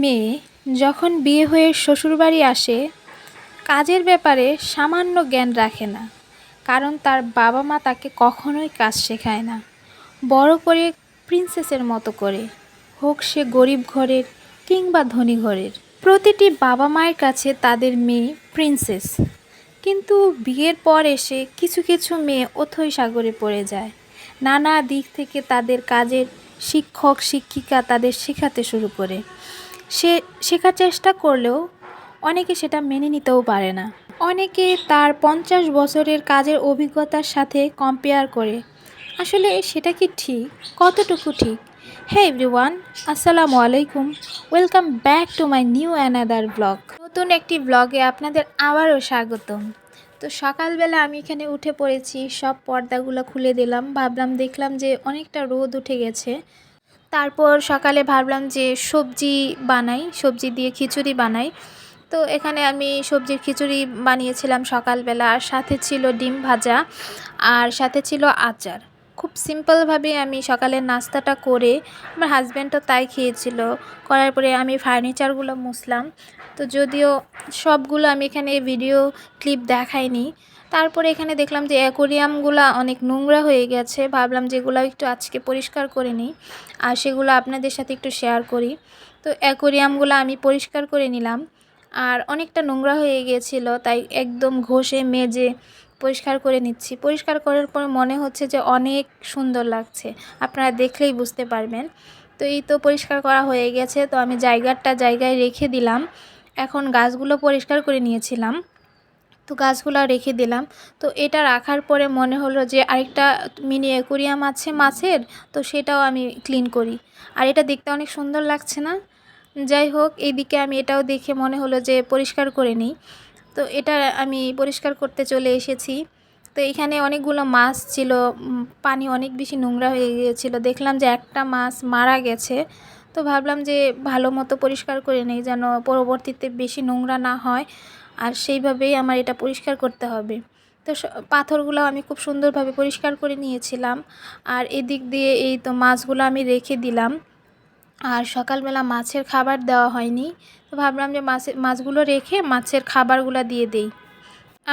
মেয়ে যখন বিয়ে হয়ে শ্বশুরবাড়ি আসে কাজের ব্যাপারে সামান্য জ্ঞান রাখে না, কারণ তার বাবা মা তাকে কখনোই কাজ শেখায় না। বড় করে প্রিন্সেসের মতো করে, হোক সে গরিব ঘরের কিংবা ধনী ঘরের। প্রতিটি বাবা মায়ের কাছে তাদের মেয়ে প্রিন্সেস, কিন্তু বিয়ের পর এসে কিছু কিছু মেয়ে অথৈ সাগরে পড়ে যায়। নানা দিক থেকে তাদের কাজের শিক্ষক শিক্ষিকা তাদের শেখাতে শুরু করে। সে শেখার চেষ্টা করলেও অনেকে সেটা মেনে নিতেও পারে না। অনেকে তার 50 বছরের কাজের অভিজ্ঞতার সাথে কম্পেয়ার করে। আসলে সেটা কি ঠিক? কতটুকু ঠিক? হে এভরিওয়ান, আসসালামু আলাইকুম। Welcome back to my new another blog. নতুন একটি ব্লগে আপনাদের আবারও স্বাগতম। তো সকালবেলা আমি এখানে উঠে পড়েছি, সব পর্দাগুলো খুলে দিলাম। দেখলাম যে অনেকটা রোদ উঠে গেছে। তারপর সকালে ভাবলাম যে সবজি দিয়ে খিচুড়ি বানাই। তো এখানে আমি সবজির খিচুড়ি বানিয়েছিলাম সকালবেলা, আর সাথে ছিল ডিম ভাজা, আর সাথে ছিল আচার। খুব সিম্পলভাবে আমি সকালের নাস্তাটা করে, আমার হাজব্যান্ডও তাই খেয়েছিল। করার পরে আমি ফার্নিচারগুলো মুছলাম। তো যদিও সবগুলো আমি এখানে ভিডিও ক্লিপ দেখাইনি। তারপরে এখানে দেখলাম যে অ্যাকোরিয়ামগুলো অনেক নোংরা হয়ে গেছে। ভাবলাম যেগুলো একটু আজকে পরিষ্কার করে নিই, আর সেগুলো আপনাদের সাথে একটু শেয়ার করি। তো অ্যাকোরিয়ামগুলো আমি পরিষ্কার করে নিলাম, আর অনেকটা নোংরা হয়ে গিয়েছিল, তাই একদম ঘষে মেজে পরিষ্কার করে নিচ্ছি। পরিষ্কার করার পর মনে হচ্ছে যে অনেক সুন্দর লাগছে, আপনারা দেখলেই বুঝতে পারবেন। তো এই তো পরিষ্কার করা হয়ে গেছে। তো আমি জায়গায় রেখে দিলাম। এখন গাছগুলো পরিষ্কার করে নিয়েছিলাম, তো গাছগুলো রেখে দিলাম। তো এটা রাখার পরে মনে হলো যে আরেকটা মিনি অ্যাকোরিয়াম আছে মাছের, তো সেটাও আমি ক্লিন করি। আর এটা দেখতে অনেক সুন্দর লাগছে না? যাই হোক, এইদিকে আমি এটাও দেখে মনে হলো যে পরিষ্কার করে নিই। তো এটা আমি পরিষ্কার করতে চলে এসেছি। তো এখানে অনেকগুলো মাছ ছিল, পানি অনেক বেশি নোংরা হয়ে গিয়েছিল। দেখলাম যে একটা মাছ মারা গেছে। তো ভাবলাম যে ভালো মতো পরিষ্কার করে নেই, যেন পরবর্তীতে বেশি নোংরা না হয়, আর সেইভাবেই আমার এটা পরিষ্কার করতে হবে। তো পাথরগুলো আমি খুব সুন্দরভাবে পরিষ্কার করে নিয়েছিলাম। আর এদিক দিয়ে এই তো মাছগুলো আমি রেখে দিলাম। আর সকালবেলা মাছের খাবার দেওয়া হয়নি, তো ভাবলাম যে মাছগুলো রেখে মাছের খাবারগুলো দিয়ে দেই।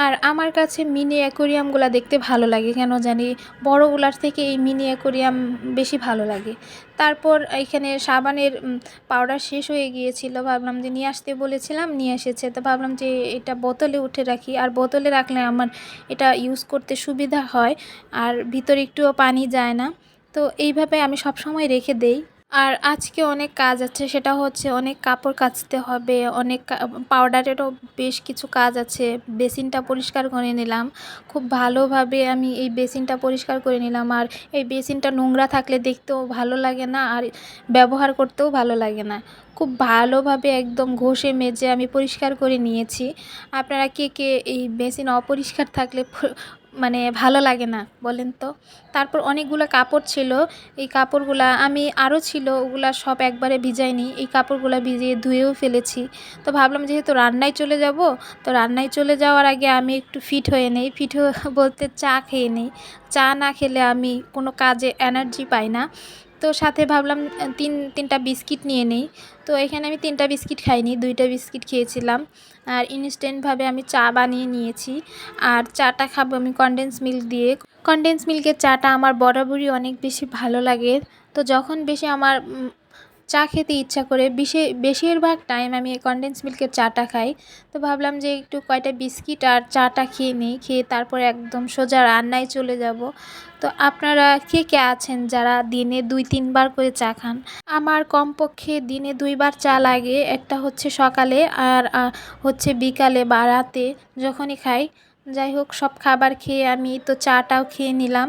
আর আমার কাছে মিনি অ্যাকোরিয়ামগুলো দেখতে ভালো লাগে, কেন জানি বড়গুলার থেকে এই মিনি অ্যাকোরিয়াম বেশি ভালো লাগে। তারপর এখানে সাবানের পাউডার শেষ হয়ে গিয়েছিল, ভাবলাম যে নিয়ে আসতে বলেছিলাম, নিয়ে এসেছে। তো ভাবলাম যে এটা বোতলে উঠে রাখি, আর বোতলে রাখলে আমার এটা ইউজ করতে সুবিধা হয়, আর ভিতরে একটুও পানি যায় না। তো এইভাবে আমি সবসময় রেখে দেই। আর আজকে অনেক কাজ আছে, সেটা হচ্ছে অনেক কাপড় কাচতে হবে, অনেক পাউডারেরও বেশ কিছু কাজ আছে। বেসিনটা পরিষ্কার করে নিলাম, খুব ভালোভাবে আমি এই বেসিনটা পরিষ্কার করে নিলাম। আর এই বেসিনটা নোংরা থাকলে দেখতেও ভালো লাগে না, আর ব্যবহার করতেও ভালো লাগে না। খুব ভালোভাবে একদম ঘষে মেজে আমি পরিষ্কার করে নিয়েছি। আপনারা কে কে এই বেসিন অপরিষ্কার থাকলে মানে ভালো লাগে না বলেন তো? তারপর অনেকগুলো কাপড় ছিল, এই কাপড়গুলা আমি আরও ছিল, ওগুলা সব একবারে ভিজাইনি। এই কাপড়গুলো ভিজিয়ে ধুয়েও ফেলেছি। তো ভাবলাম যেহেতু রান্নায় চলে যাব, তো রান্নায় চলে যাওয়ার আগে আমি একটু ফিট হয়ে নেই। বলতে চা খেয়ে নেই। চা না খেলে আমি কোনো কাজে এনার্জি পাই না। তো সাথে ভাবলাম তিনটা বিস্কিট নিয়ে নেই। তো এখানে আমি 3টা বিস্কিট খাইনি, 2টা বিস্কিট খেয়েছিলাম। আর ইনস্ট্যান্টভাবে আমি চা বানিয়ে নিয়েছি। আর চাটা খাবো আমি কনডেন্স মিল্ক দিয়ে। কনডেন্স মিল্কের চাটা আমার বরাবরই অনেক বেশি ভালো লাগে। তো যখন বেশি আমার চা খেতে ইচ্ছা করে, বেশিরভাগ টাইম আমি এই কনডেন্স মিল্কের চাটা খাই। তো ভাবলাম যে একটু কয়টা বিস্কিট আর চাটা খেয়ে নিই, খেয়ে তারপরে একদম সোজা রান্নায় চলে যাব। তো আপনারা কে কে আছেন যারা দিনে 2-3 বার করে চা খান? আমার কমপক্ষে দিনে 2 বার চা লাগে। একটা হচ্ছে সকালে, আর হচ্ছে বিকালে বা রাতে যখনই খাই। যাই হোক, সব খাবার খেয়ে আমি তো চাটাও খেয়ে নিলাম।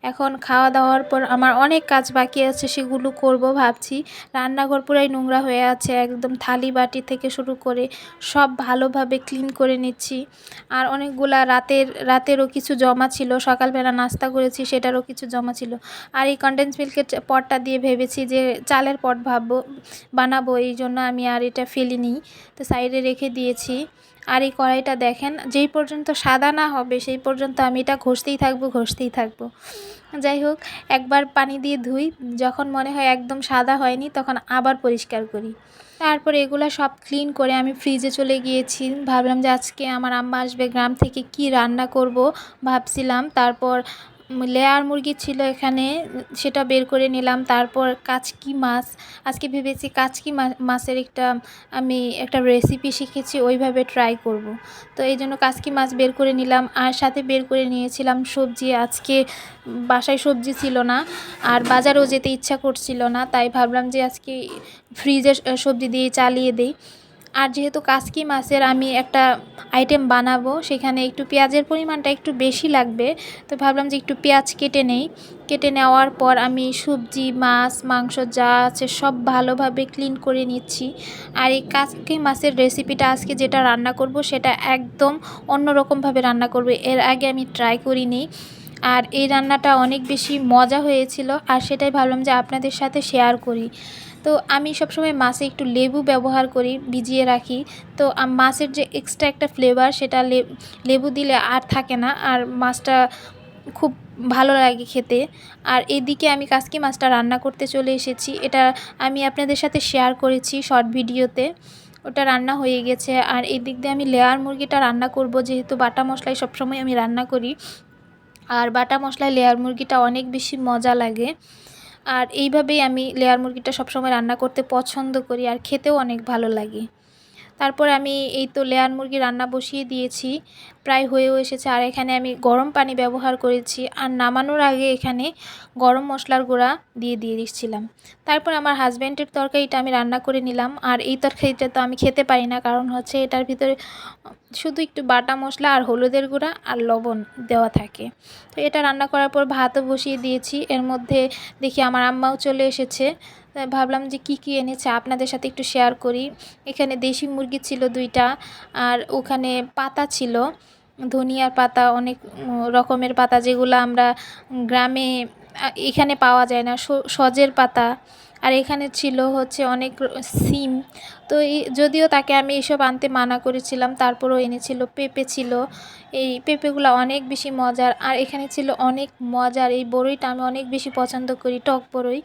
এখন খাওয়া দাওয়ার পর আমার অনেক কাজ বাকি আছে, সেগুলো করব ভাবছি। রান্নাঘর পুরাই নোংরা হয়ে আছে, একদম থালি বাটি থেকে শুরু করে সব ভালোভাবে ক্লিন করে নিচ্ছি। আর অনেকগুলা রাতেরও কিছু জমা ছিল, সকালবেলা নাস্তা করেছি সেটারও কিছু জমা ছিল। আর এই কনডেন্স মিল্কের পটটা দিয়ে ভেবেছি যে চালের পট বানাবো, এই জন্য আমি আর এটা ফেলিনি, তো সাইডে রেখে দিয়েছি। আর এই কড়াইটা দেখেন, যেই পর্যন্ত সাদা না হবে সেই পর্যন্ত আমি এটা ঘষতেই থাকবো। যাই হোক, একবার পানি দিয়ে ধুই, যখন মনে হয় একদম সাদা হয়নি তখন আবার পরিষ্কার করি। তারপর এগুলা সব ক্লিন করে আমি ফ্রিজে চলে গিয়েছি। ভাবলাম যে আজকে আমার আম্মা আসবে গ্রাম থেকে, কি রান্না করব ভাবছিলাম। তারপর লেয়ার মুরগি ছিল এখানে, সেটা বের করে নিলাম। তারপর কাচকি মাছ, আজকে ভেবেছি কাচকি মাছের আমি একটা রেসিপি শিখেছি, ওইভাবে ট্রাই করব। তো এই জন্য কাচকি মাছ বের করে নিলাম, আর সাথে বের করে নিয়েছিলাম সবজি। আজকে বাসায় সবজি ছিল না, আর বাজারেও যেতে ইচ্ছা করছিল না, তাই ভাবলাম যে আজকে ফ্রিজের সবজি দিয়ে চালিয়ে দেই। আর যেহেতু কাচকি মাছের আমি একটা আইটেম বানাবো, সেখানে একটু পেঁয়াজের পরিমাণটা একটু বেশি লাগবে, তো ভাবলাম যে একটু পেঁয়াজ কেটে নেই। কেটে নেওয়ার পর আমি সবজি, মাছ, মাংস যা আছে সব ভালোভাবে ক্লিন করে নিচ্ছি। আর এই কাচকি মাছের রেসিপিটা আজকে যেটা রান্না করব সেটা একদম অন্যরকমভাবে রান্না করব, এর আগে আমি ট্রাই করিনি। আর এই রান্নাটা অনেক বেশি মজা হয়েছিল, আর সেটাই ভাবলাম যে আপনাদের সাথে শেয়ার করি। তো আমি সবসময় মাছে একটু লেবু ব্যবহার করি, ভিজিয়ে রাখি। তো মাছের যে এক্সট্রা একটা ফ্লেভার, সেটা লেবু দিলে আর থাকে না, আর মাছটা খুব ভালো লাগে খেতে। আর এদিকে আমি কাচকি মাছটা রান্না করতে চলে এসেছি। এটা আমি আপনাদের সাথে শেয়ার করেছি শর্ট ভিডিওতে, ওটা রান্না হয়ে গেছে। আর এই দিক দিয়ে আমি লেয়ার মুরগিটা রান্না করব, যেহেতু বাটা মশলায় সবসময় আমি রান্না করি, আর বাটা মশলায় লেয়ার মুরগিটা অনেক বেশি মজা লাগে। আর এইভাবেই আমি লেয়ার মুরগিটা সবসময় রান্না করতে পছন্দ করি, আর খেতেও অনেক ভালো লাগে। তারপর আমি এই তো লেয়ার মুরগি রান্না বসিয়ে দিয়েছি, প্রায় হয়েও এসেছে। আর এখানে আমি গরম পানি ব্যবহার করেছি, আর নামানোর আগে এখানে গরম মশলার গুঁড়া দিয়ে দিচ্ছিলাম। তারপর আমার হাজব্যান্ডের তরকারিটা আমি রান্না করে নিলাম। আর এই তরকারিটা তো আমি খেতে পারি না, কারণ হচ্ছে এটার ভিতরে শুধু একটু বাটা মশলা আর হলুদের গুঁড়া আর লবণ দেওয়া থাকে। তো এটা রান্না করার পর ভাতও বসিয়ে দিয়েছি। এর মধ্যে দেখি আমার আম্মাও চলে এসেছে। ভাবলাম যে কি এনেছে আপনাদের সাথে একটু শেয়ার করি। এখানে দেশি মুরগি ছিল 2টা, আর ওখানে পাতা ছিল, ধনিয়ার পাতা, অনেক রকমের পাতা যেগুলো আমরা গ্রামে এখানে পাওয়া যায় না, সজের পাতা। আর এখানে ছিল হচ্ছে অনেক সিম। তো যদিও তাকে আমি এসব আনতে মানা করেছিলাম, তারপরও এনেছিল। পেঁপে ছিল, এই পেঁপেগুলো অনেক বেশি মজার। আর এখানে ছিল অনেক মজার এই বড়ইটা, আমি অনেক বেশি পছন্দ করি, টক বড়ই।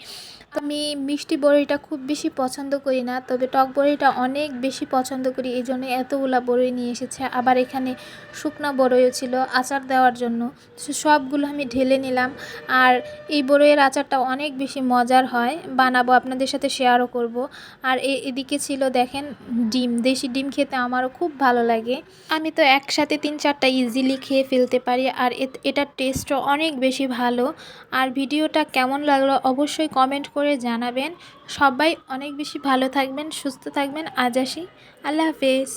আমি মিষ্টি বড়ইটা খুব বেশি পছন্দ করি না, তবে টক বড়ইটা অনেক বেশি পছন্দ করি, এই জন্য এতগুলা বড়ই নিয়ে এসেছে। আবার এখানে শুকনা বড়ইও ছিল আচার দেওয়ার জন্য, সবগুলো আমি ঢেলে নিলাম। আর এই বড়ইয়ের আচারটা অনেক বেশি মজার হয়, বানাবো, আপনাদের সাথে শেয়ারও করব। আর এদিকে ছিল দেখেন ডিম, দেশি ডিম খেতে আমারও খুব ভালো লাগে। আমি তো একসাথে 3-4টা ইজিলি খেয়ে ফেলতে পারি, আর এটার টেস্টও অনেক বেশি ভালো। আর ভিডিওটা কেমন লাগলো অবশ্যই কমেন্ট করে জানাবেন। সবাই অনেক বেশি ভালো থাকবেন, সুস্থ থাকবেন। আজ আসি, আল্লাহ হাফেজ।